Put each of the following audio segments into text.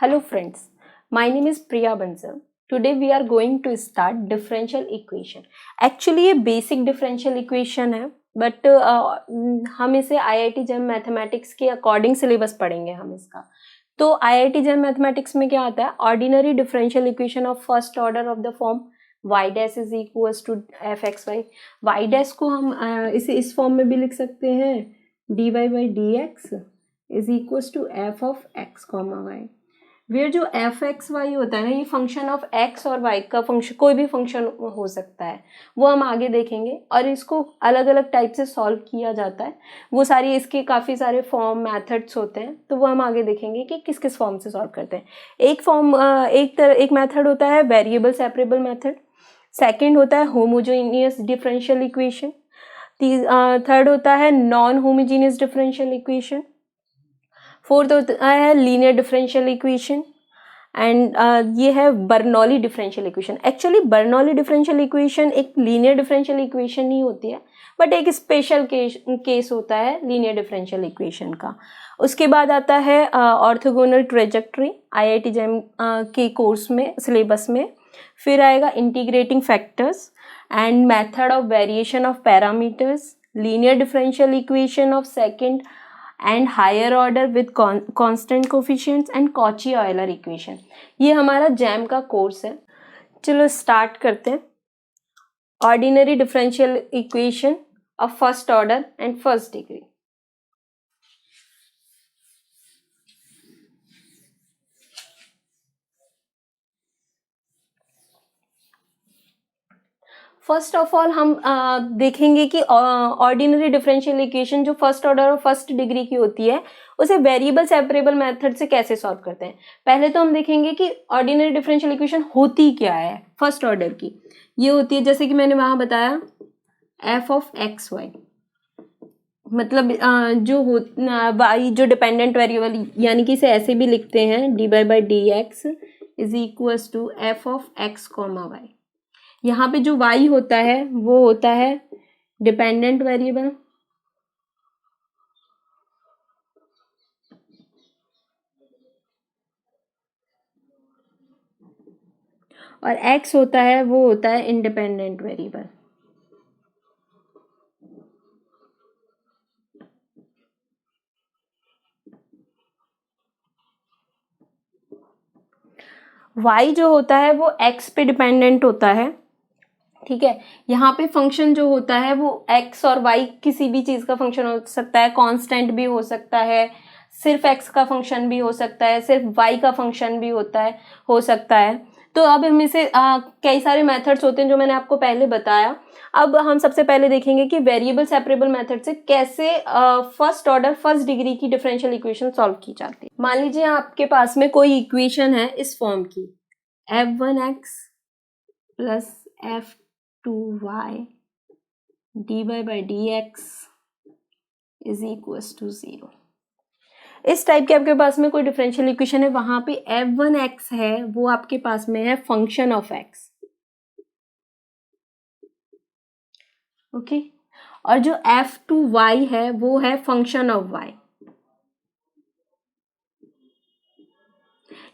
Hello friends, my name is Priya Bansal. Today we are going to start differential equation. Actually ये basic differential equation है, but हम इसे IIT JEM mathematics के according syllabus पढ़ेंगे हम इसका. तो IIT JEM मैथमेटिक्स में क्या आता है, ordinary differential equation of first order of the form y dash is equals to f x y. Y dash को हम इसे इस फॉर्म में भी लिख सकते हैं, dy by d x is equals to f of x comma y. Where जो एफ एक्स वाई होता है ना, ये फंक्शन ऑफ एक्स और वाई का फंक्शन, कोई भी फंक्शन हो सकता है, वो हम आगे देखेंगे. और इसको अलग अलग टाइप से सॉल्व किया जाता है, वो सारी इसके काफ़ी सारे फॉर्म मेथड्स होते हैं, तो वो हम आगे देखेंगे कि किस किस फॉर्म से सॉल्व करते हैं. एक मेथड होता है वेरिएबल सेपरेबल मेथड, सेकेंड होता है होमोजेनियस डिफरेंशियल इक्वेशन, थर्ड होता है non homogeneous differential equation, fourth होता है लीनियर डिफरेंशियल इक्वेशन, एंड ये है Bernoulli differential equation. Actually Bernoulli differential equation एक लीनियर डिफरेंशियल इक्वेशन नहीं होती है, बट एक स्पेशल केस होता है लीनियर डिफरेंशियल इक्वेशन का. उसके बाद आता है ऑर्थोगोनल ट्रेजेक्टरी IIT JEM के कोर्स में, सिलेबस में. फिर आएगा integrating factors and method of variation of parameters, linear differential equation of second and higher order with constant coefficients and Cauchy Euler equation. ये हमारा जैम का कोर्स है. चलो स्टार्ट करते हैं. Ordinary differential equation of first order and first degree. First of all हम देखेंगे कि ऑर्डिनरी डिफरेंशियल इक्वेशन जो फर्स्ट ऑर्डर और फर्स्ट डिग्री की होती है, उसे वेरिएबल सेपरेबल मेथड से कैसे सॉल्व करते हैं. पहले तो हम देखेंगे कि ऑर्डिनरी डिफरेंशियल इक्वेशन होती क्या है. फर्स्ट ऑर्डर की ये होती है, जैसे कि मैंने वहां बताया, एफ ऑफ एक्स वाई, मतलब जो वाई जो डिपेंडेंट वेरिएबल, यानी कि इसे ऐसे भी लिखते हैं, d by d x is equals to f of x comma y. यहाँ पे जो y होता है वो होता है डिपेंडेंट वेरिएबल, और x होता है वो होता है इंडिपेंडेंट वेरिएबल. y जो होता है वो x पे डिपेंडेंट होता है. ठीक है, यहाँ पे फंक्शन जो होता है वो x और y किसी भी चीज का फंक्शन हो सकता है, कांस्टेंट भी हो सकता है, सिर्फ x का फंक्शन भी हो सकता है, सिर्फ y का फंक्शन भी हो सकता है. तो अब हम इसे कई सारे मेथड्स होते हैं जो मैंने आपको पहले बताया. अब हम सबसे पहले देखेंगे कि वेरिएबल सेपरेबल मेथड से कैसे फर्स्ट ऑर्डर फर्स्ट डिग्री की डिफरेंशियल इक्वेशन सॉल्व की जाती है. मान लीजिए आपके पास में कोई इक्वेशन है इस फॉर्म की, f1x plus f2y dy by d x is equals to 0. इस टाइप के आपके पास में कोई डिफरेंशियल इक्वेशन है, वहां पे f1x है, वो आपके पास में है फंक्शन ऑफ x. ओके, और जो f2y है वो है फंक्शन ऑफ y.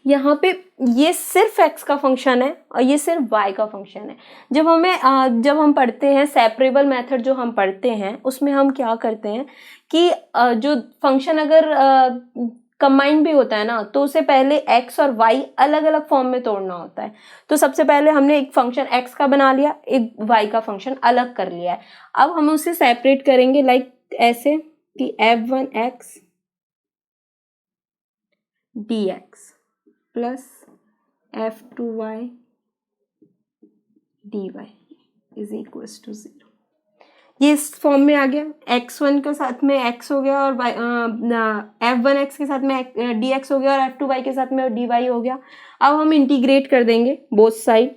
यहाँ पे ये सिर्फ x का फंक्शन है और ये सिर्फ y का फंक्शन है. जब हम पढ़ते हैं सेपरेबल मेथड, जो हम पढ़ते हैं उसमें हम क्या करते हैं कि जो फंक्शन अगर कंबाइन भी होता है ना, तो उसे पहले x और y अलग अलग फॉर्म में तोड़ना होता है. तो सबसे पहले हमने एक फंक्शन x का बना लिया, एक y का फंक्शन अलग कर लिया है. अब हम उसे सेपरेट करेंगे लाइक ऐसे कि f1x dx plus f2y dy is equals to 0. ये इस फॉर्म में आ गया. x1 के साथ में x हो गया, और f1x के साथ में dx हो गया, और f2y के साथ में dy हो गया. अब हम इंटीग्रेट कर देंगे बोथ साइड.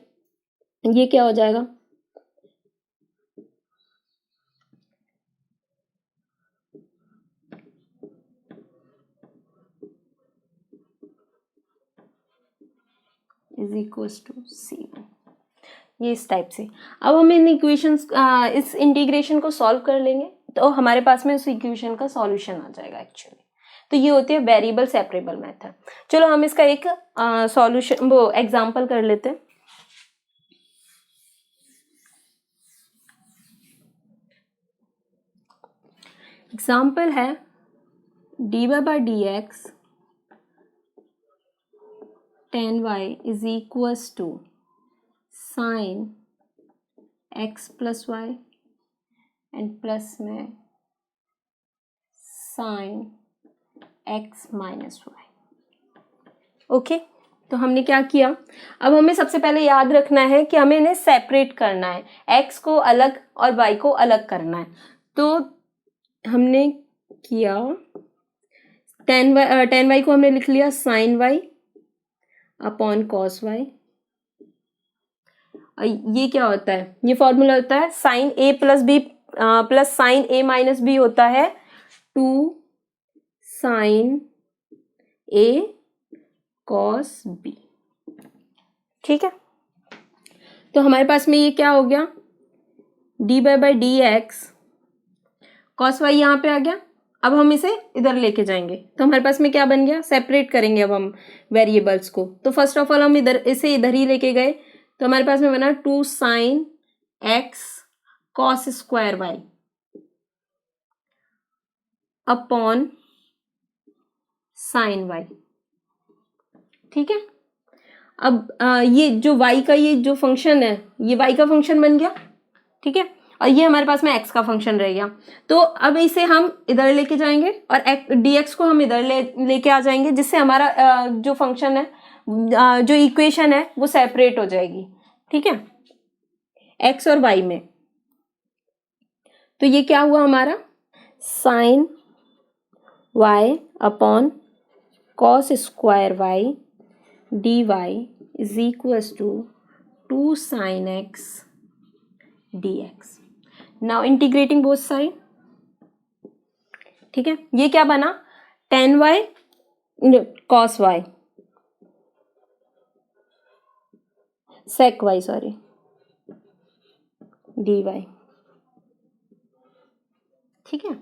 ये क्या हो जाएगा, इज इक्वल्स टू 0. ये इस टाइप से. अब हम इन इक्वेशंस इस इंटीग्रेशन को सॉल्व कर लेंगे, तो हमारे पास में उस इक्वेशन का सॉल्यूशन आ जाएगा एक्चुअली. तो ये होती है वेरिएबल सेपरेबल मेथड। चलो हम इसका एक सॉल्यूशन वो एग्जांपल कर लेते हैं। एग्जाम्पल है dy by dx tan y is equals to sine x plus y and plus में sine x minus y. Okay, तो हमने क्या किया, अब हमें सबसे पहले याद रखना है कि हमें इन्हें सेपरेट करना है, x को अलग और y को अलग करना है। तो हमने किया tan y को हमने लिख लिया sin y upon cos y। ये क्या होता है, ये फॉर्मूला होता है sine a plus b plus sine a minus b होता है 2 साइन a cos b। ठीक है, तो हमारे पास में ये क्या हो गया, dy by dx cos y यहाँ पे आ गया। अब हम इसे इधर लेके जाएंगे तो हमारे पास में क्या बन गया, सेपरेट करेंगे अब हम वेरिएबल्स को। तो फर्स्ट ऑफ ऑल हम इसे इधर ही लेके गए तो हमारे पास में बना 2 sine x cos square y upon sine y। ठीक है, अब ये जो y का ये जो फंक्शन है ये y का फंक्शन बन गया। ठीक है, और ये हमारे पास में x का फंक्शन रह गया। तो अब इसे हम इधर लेके जाएंगे और dx को हम इधर लेके आ जाएंगे, जिससे हमारा जो फंक्शन है जो इक्वेशन है वो सेपरेट हो जाएगी। ठीक है, x और y में। तो ये क्या हुआ हमारा, sine y upon cos square y dy is equals to 2 sine x dx। Now integrating both side. ठीक है, ये क्या बना, tan y cos y sec y sorry dy। ठीक है,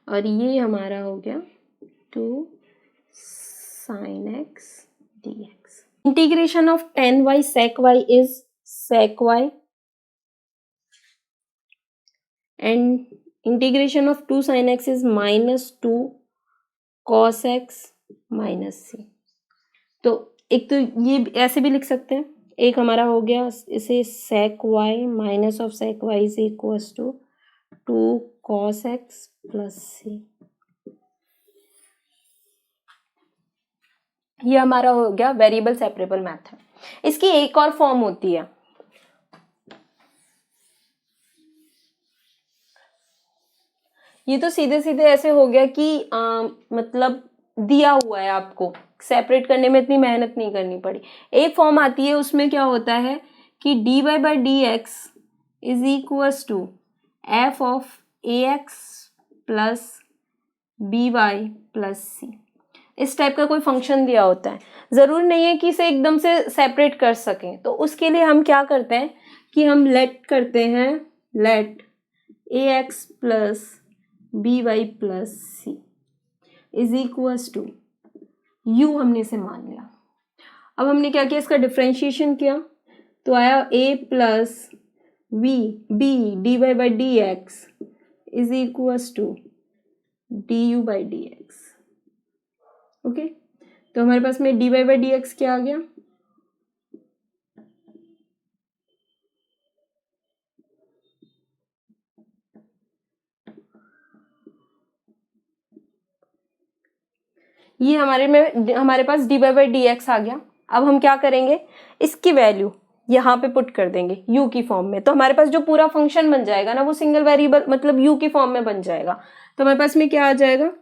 और ये हमारा हो गया 2 sin x dx। Integration of tan y sec y is sec y and integration of 2 sin x is minus 2 cos x minus c। तो एक तो ये ऐसे भी लिख सकते हैं, एक हमारा हो गया इसे sec y minus of sec y is equals to 2 cos x plus c। ये हमारा हो गया वेरिएबल सेपरेबल मेथड। इसकी एक और फॉर्म होती है, ये तो सीधे सीधे ऐसे हो गया कि मतलब दिया हुआ है आपको, सेपरेट करने में इतनी मेहनत नहीं करनी पड़ी। एक फॉर्म आती है उसमें क्या होता है कि dy by dx is equals to f of ax plus by plus c। इस टाइप का कोई फंक्शन दिया होता है, जरूरी नहीं है कि इसे एकदम से सेपरेट कर सकें। तो उसके लिए हम क्या करते हैं कि हम लेट करते हैं, let ax plus by plus c is equals to u हमने इसे मान लिया। अब हमने क्या किया, इसका डिफ्रेंशिएशन किया तो आया a plus b dy by dx is equals to du by dx। Okay, तो हमारे पास में dy by dx क्या आ गया, ये हमारे पास dy by dx आ गया। अब हम क्या करेंगे, इसकी वैल्यू यहाँ पे पुट कर देंगे u की फॉर्म में, तो हमारे पास जो पूरा फंक्शन बन जाएगा ना वो सिंगल वेरिएबल मतलब u की फॉर्म में बन जाएगा। तो हमारे पास में क्या आ जाएगा,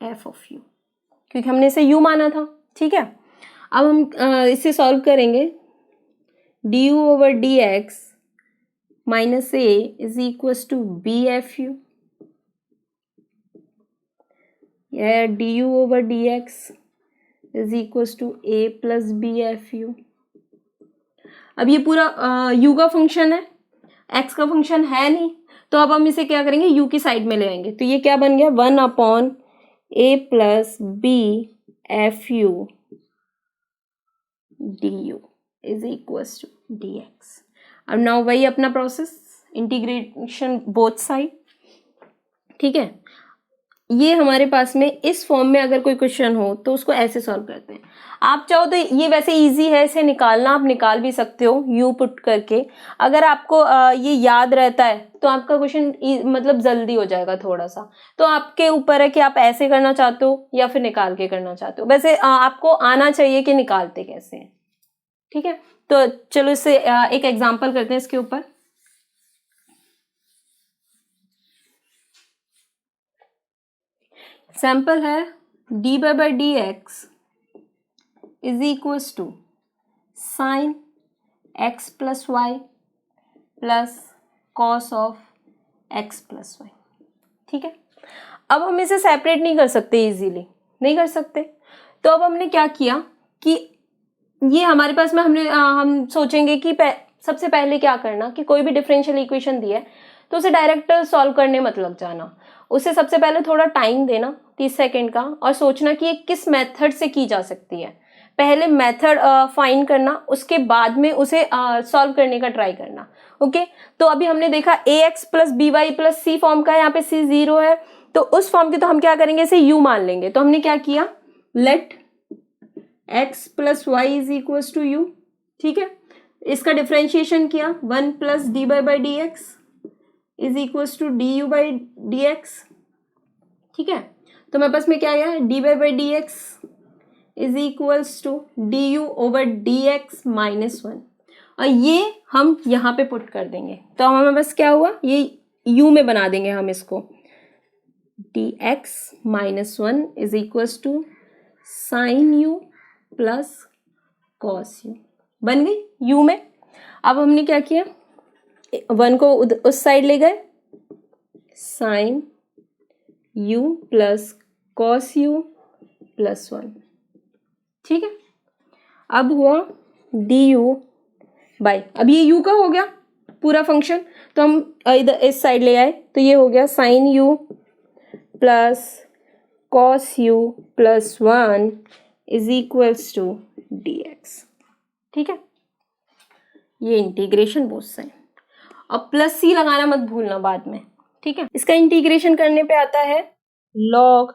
f ऑफ u, क्योंकि हमने इसे u माना था। ठीक है, अब हम इसे सॉल्व करेंगे, du over dx minus a is equals to b f u, या du over dx is equals to a plus b f u. अब ये पूरा u का फंक्शन है, x का फंक्शन है नहीं, तो अब हम इसे क्या करेंगे, u की साइड में ले आएंगे। तो ये क्या बन गया, 1/a plus b f u d u is equals to d x. अब नाउ वही अपना प्रोसेस, इंटीग्रेशन बोथ साइड। ठीक है, ये हमारे पास में इस फॉर्म में अगर कोई क्वेश्चन हो तो उसको ऐसे सॉल्व करते हैं। आप चाहो तो ये वैसे इजी है, इसे निकालना आप निकाल भी सकते हो यू पुट करके। अगर आपको ये याद रहता है तो आपका क्वेश्चन मतलब जल्दी हो जाएगा थोड़ा सा। तो आपके ऊपर है कि आप ऐसे करना चाहते हो या फिर निकाल के करना चाहते हो। वैसे आपको आना चाहिए कि निकालते कैसे हैं। ठीक है, तो चलो इससे एक एग्जाम्पल करते हैं इसके ऊपर। सैंपल है d by d x is equals to sine x plus y plus cos of x plus y. ठीक है, अब हम इसे सेपरेट नहीं कर सकते, इजीली नहीं कर सकते। तो अब हमने क्या किया कि ये हमारे पास में हम सोचेंगे कि सबसे पहले क्या करना कि कोई भी डिफरेंशियल इक्वेशन दी है तो उसे डायरेक्ट सॉल्व करने मत लग जाना। उसे सबसे पहले थोड़ा टाइम देना 30 सेकेंड का, और सोचना कि ये किस मेथड से की जा सकती है। पहले मेथड फाइंड करना, उसके बाद में उसे सॉल्व करने का ट्राई करना। ओके, तो अभी हमने देखा a x plus b y plus c form का है, यहाँ पे सी 0 है, तो उस फॉर्म की तो हम क्या करेंगे, इसे यू मान लेंगे। तो हमने क्या किया, let x plus y is equals to u. ठीक है, इसका डिफ्रेंशिएशन किया, 1 plus d by d x is equals to d u by d x. ठीक है, तो मेरे पास में क्या आया, d by d x is equals to d u over d x minus 1, और ये हम यहाँ पे पुट कर देंगे। तो हमें बस क्या हुआ, ये u में बना देंगे हम इसको, d x minus 1 is equals to sine u plus cos u, बन गई u में। अब हमने क्या किया, 1 को उस साइड ले गए, sine u plus cos u plus 1। ठीक है, अब हुआ डी यू बाई, अब ये u का हो गया पूरा फंक्शन, तो हम इधर इस साइड ले आए, तो ये हो गया साइन u प्लस कॉस u plus 1 is equals to d x. ठीक है, ये इंटीग्रेशन बोथ साइड। अब प्लस सी लगाना मत भूलना बाद में। ठीक है, इसका इंटीग्रेशन करने पे आता है log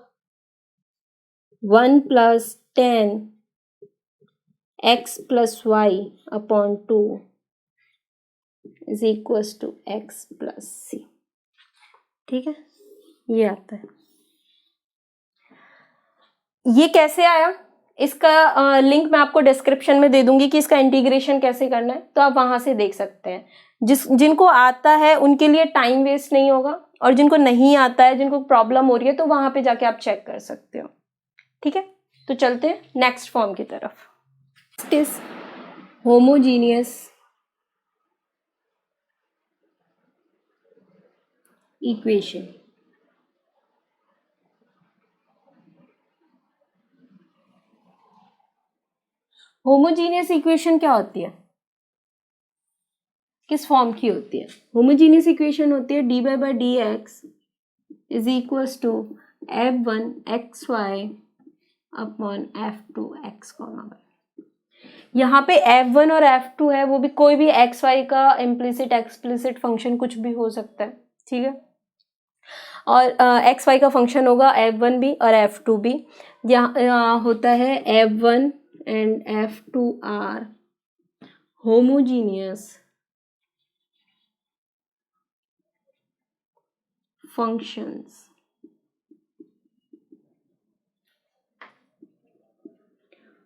1 plus 10 x plus y upon 2 is equals to x plus c. ठीक है, ये आता है। ये कैसे आया, इसका लिंक मैं आपको डिस्क्रिप्शन में दे दूंगी कि इसका इंटीग्रेशन कैसे करना है, तो आप वहां से देख सकते हैं। जिनको आता है उनके लिए टाइम वेस्ट नहीं होगा, और जिनको नहीं आता है, जिनको प्रॉब्लम हो रही है, तो वहां पे जाके आप चेक कर सकते हो। ठीक है, तो चलते हैं नेक्स्ट फॉर्म की तरफ। Next is homogeneous equation. Homogeneous equation क्या होती है, किस फॉर्म की होती है? होमोजीनियस इक्वेशन होती है d by d x is equals to f1 xy upon f2 x, यहाँ पे f1 और f2 है, वो भी कोई भी xy का इम्प्लिसिट एक्सप्लिसिट फंक्शन कुछ भी हो सकता है। ठीक है, और xy का फंक्शन होगा f1 भी और f2 भी। यहाँ होता है f1 and f2 are homogeneous functions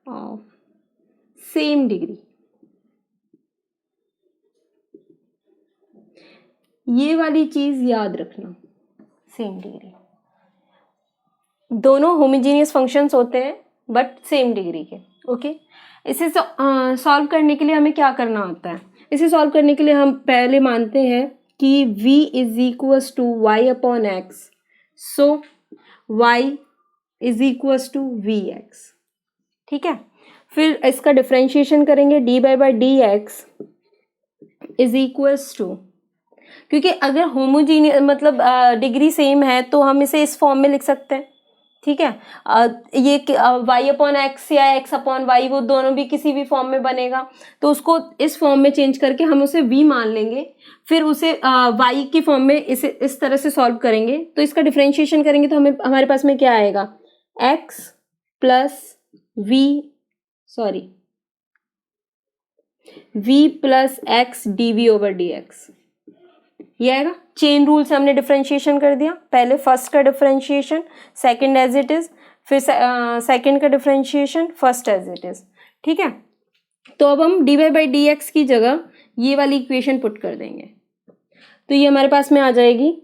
of same degree. ये वाली चीज याद रखना, सेम डिग्री। दोनों होमोजीनियस फंक्शंस होते हैं बट सेम डिग्री के। ओके, इसे सॉल्व करने के लिए हमें क्या करना होता है, इसे सॉल्व करने के लिए हम पहले मानते हैं कि v is equals to y upon x, so y is equals to v x. ठीक है। फिर इसका डिफरेंशिएशन करेंगे, d by d x is equals to, क्योंकि अगर होमोजीनियस मतलब डिग्री सेम है तो हम इसे इस फॉर्म में लिख सकते हैं, ठीक है। ये y अपॉन एक्स या x अपॉन वाई, वो दोनों भी किसी भी फॉर्म में बनेगा, तो उसको इस फॉर्म में चेंज करके हम उसे v मान लेंगे, फिर उसे y की फॉर्म में इसे इस तरह से सॉल्व करेंगे। तो इसका डिफरेंशिएशन करेंगे तो हमारे पास में क्या आएगा, x plus v plus x d v over d x, ये आएगा। चेन रूल से हमने डिफरेंशिएशन कर दिया, पहले फर्स्ट का differentiation, second as it is, फिर सेकंड का differentiation, first as it is, ठीक है। तो अब हम d y by d x की जगह ये वाली इक्वेशन पुट कर देंगे, तो ये हमारे पास में आ जाएगी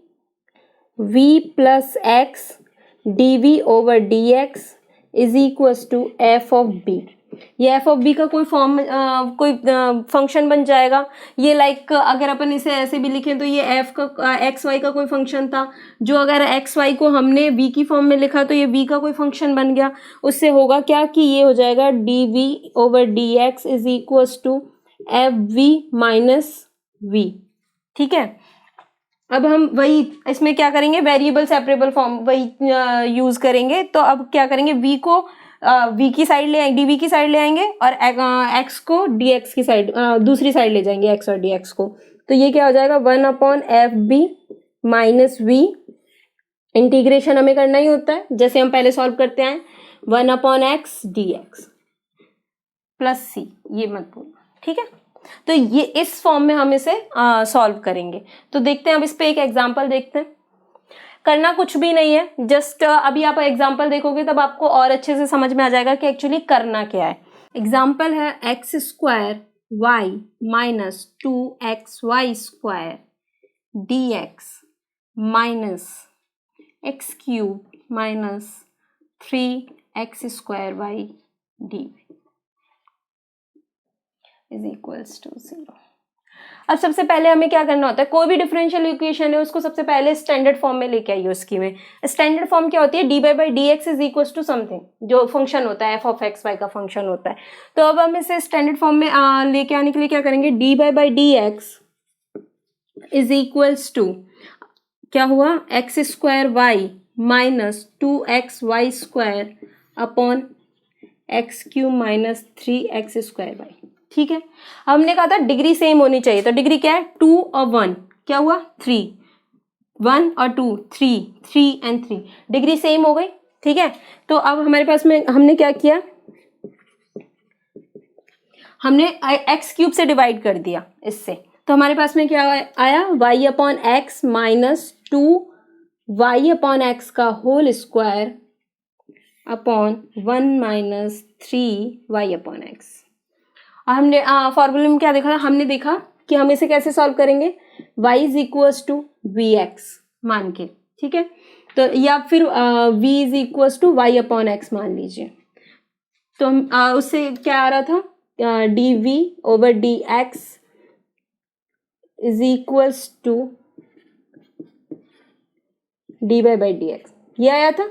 v plus x d v over d x is equals to f of b. ये एफ ऑफ बी का कोई फॉर्म कोई फंक्शन बन जाएगा। ये लाइक अगर अपन इसे ऐसे भी लिखें तो ये एफ का एक्स वाई का कोई फंक्शन था, जो अगर एक्स वाई को हमने वी की फॉर्म में लिखा तो ये वी का कोई फंक्शन बन गया। उससे होगा क्या कि ये हो जाएगा d v over d x is equals to f v minus v, ठीक है। अब हम वही इसमें क्या करेंगे, वेरिएबल सेपरेबल फॉर्म वही यूज करेंगे। तो अब क्या करेंगे, वी को v की साइड ले डी वी की साइड ले आएंगे और x को डी एक्स की साइड दूसरी साइड ले जाएंगे, x और डी एक्स को। तो ये क्या हो जाएगा, 1 upon f b minus v, integration हमें करना ही होता है जैसे हम पहले सॉल्व करते हैं, 1 upon x d x plus c, ये मत भूलना, ठीक है। तो ये इस फॉर्म में हम इसे सॉल्व करेंगे। तो देखते हैं, अब इस पे एक एग्जाम्पल देखते हैं। करना कुछ भी नहीं है, जस्ट अभी आप एग्जाम्पल देखोगे तब आपको और अच्छे से समझ में आ जाएगा कि एक्चुअली करना क्या है। एग्जाम्पल है x square y minus 2xy square d x minus x cube minus 3x square y d is equals to 0। अब सबसे पहले हमें क्या करना होता है, कोई भी डिफरेंशियल इक्वेशन है उसको सबसे पहले स्टैंडर्ड फॉर्म में लेके आइए उसकी में। स्टैंडर्ड फॉर्म क्या होती है, d by d x is equal to something, जो फंक्शन होता है एफ ऑफ एक्स वाई का फंक्शन होता है। तो अब हम इसे स्टैंडर्ड फॉर्म में लेके आने के लिए क्या करेंगे, d by d x is equals to क्या हुआ, x square y minus 2xy square upon x cube minus 3x square y, ठीक है। हमने कहा था डिग्री सेम होनी चाहिए, तो डिग्री क्या है, 2 और 1, क्या हुआ 3, 1 और 2 3, 3 एंड 3, डिग्री सेम हो गई, ठीक है। तो अब हमारे पास में हमने क्या किया, हमने एक्स क्यूब से डिवाइड कर दिया इससे, तो हमारे पास में क्या आया, y upon x minus 2y upon x का whole square upon 1 minus 3y upon x. हमने फॉर्मूले में क्या देखा था, हमने देखा कि हम इसे कैसे सॉल्व करेंगे, y is equals to v x मान के, ठीक है। तो या फिर v is equals to y upon x मान लीजिए। तो हम उससे क्या आ रहा था, d v over d x is equals to d by d x, ये आया था,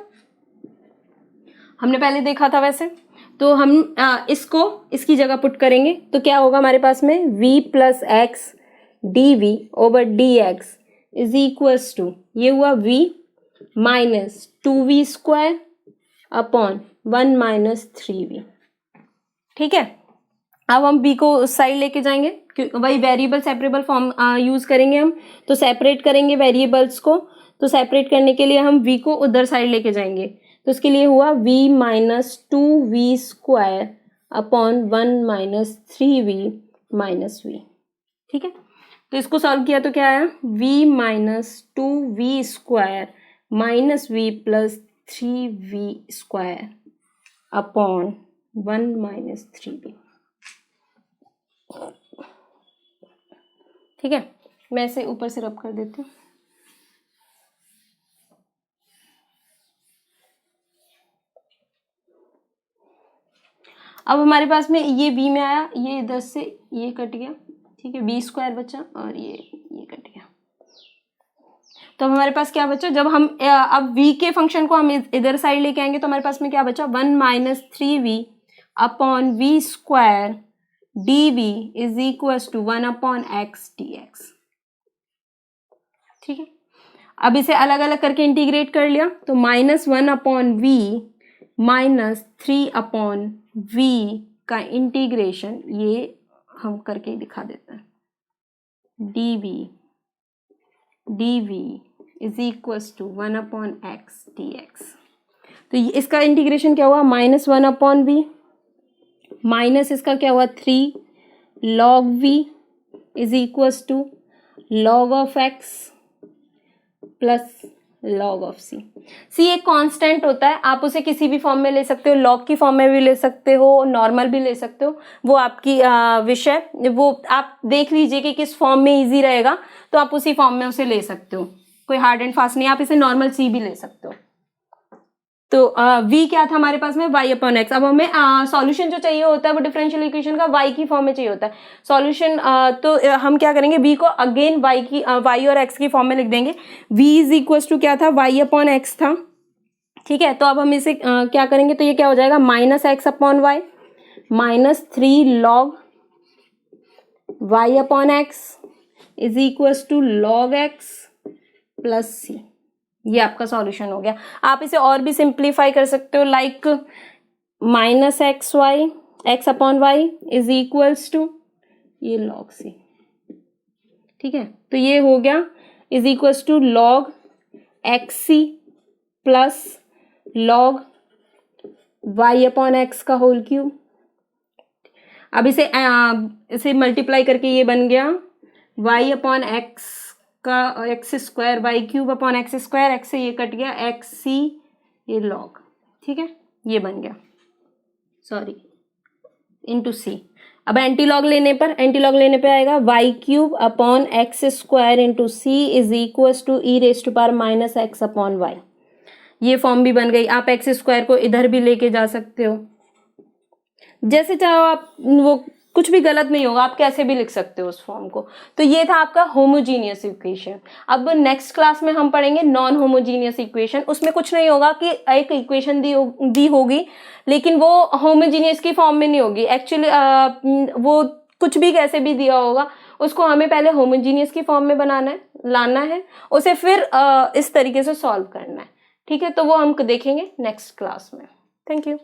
हमने पहले देखा था वैसे। तो हम इसको इसकी जगह पुट करेंगे तो क्या होगा हमारे पास में, v plus x d v over d x is equals to, ये हुआ v minus 2v square upon 1 minus 3v, ठीक है। अब हम b को उस साइड लेके जाएंगे, वही वेरिएबल सेपरेबल फॉर्म यूज करेंगे हम, तो सेपरेट करेंगे वेरिएबल्स को। तो सेपरेट करने के लिए हम v को उधर साइड लेके जाएंगे, तो उसके लिए हुआ v minus 2v square upon 1 minus 3v minus v, ठीक है। तो इसको सॉल्व किया तो क्या आया, v minus 2v square minus v plus 3v square upon 1 minus 3v, ठीक है। मैं इसे ऊपर से रब कर देती हूँ। अब हमारे पास में ये v में आया, ये इधर से ये कट गया, ठीक है, v स्क्वायर बचा और ये कट गया। तो अब हमारे पास क्या बचा, जब हम अब v के फंक्शन को हम इधर साइड लेके आएंगे तो हमारे पास में क्या बचा, 1 minus 3v upon v square d v is equal to 1 upon x d x. ठीक है, अब इसे अलग अलग करके इंटीग्रेट कर लिया तो -1 अपॉन वी -3 अपॉन वी का इंटीग्रेशन, ये हम करके दिखा देते हैं, d v is equal to 1 upon x d x. तो इसका इंटीग्रेशन क्या हुआ, -1 अपॉन वी माइनस इसका क्या हुआ 3 log v is equal to log of x plus log of c। c एक कांस्टेंट होता है, आप उसे किसी भी फॉर्म में ले सकते हो, log की फॉर्म में भी ले सकते हो, नॉर्मल भी ले सकते हो, वो आपकी विषय, वो आप देख लीजिए कि किस फॉर्म में इजी रहेगा, तो आप उसी फॉर्म में उसे ले सकते हो, कोई हार्ड एंड फास्ट नहीं, आप इसे नॉर्मल c भी ले सकते हो। तो v क्या था हमारे पास में, y अपॉन एक्स। अब हमें सॉल्यूशन जो चाहिए होता है वो डिफरेंशियल इक्वेशन का y की फॉर्म में चाहिए होता है सॉल्यूशन। तो हम क्या करेंगे, v को अगेन y और x की फॉर्म में लिख देंगे। v इज इक्वल टू क्या था, y अपॉन एक्स था। ठीक है, तो अब हम इसे क्या करेंगे, तो ये क्या हो जाएगा, -x upon y -3 log y upon x is equal to log x plus c। ये आपका सॉल्यूशन हो गया। आप इसे और भी सिंप्लीफाई कर सकते हो, like -xy x upon y is equals to ये log c। ठीक है, तो ये हो गया is equals to log xc plus log y upon x का होल क्यूब। अब इसे मल्टीप्लाई करके ये बन गया y अपॉन एक्स का x square y cube upon x square, x से ये कट गया, एक्स सी ये लॉग। ठीक है, ये बन गया, सॉरी इंटू सी। अब एंटी लॉग लेने पे आएगा y cube upon x square into c is equal to e raise to power minus x upon y. ये फॉर्म भी बन गई। आप एक्स स्क्वायर को इधर भी लेके जा सकते हो, जैसे चाहो आप, वो कुछ भी गलत नहीं होगा, आप कैसे भी लिख सकते हो उस फॉर्म को। तो ये था आपका होमोजीनियस इक्वेशन। अब नेक्स्ट क्लास में हम पढ़ेंगे नॉन होमोजीनियस इक्वेशन। उसमें कुछ नहीं होगा कि एक इक्वेशन दी होगी, लेकिन वो होमोजीनियस की फॉर्म में नहीं होगी। एक्चुअली वो कुछ भी कैसे भी दिया होगा, उसको हमें पहले होमोजीनियस की फॉर्म में लाना है, उसे फिर इस तरीके से सॉल्व करना है। ठीक है, तो वो हम देखेंगे नेक्स्ट क्लास में। Thank you.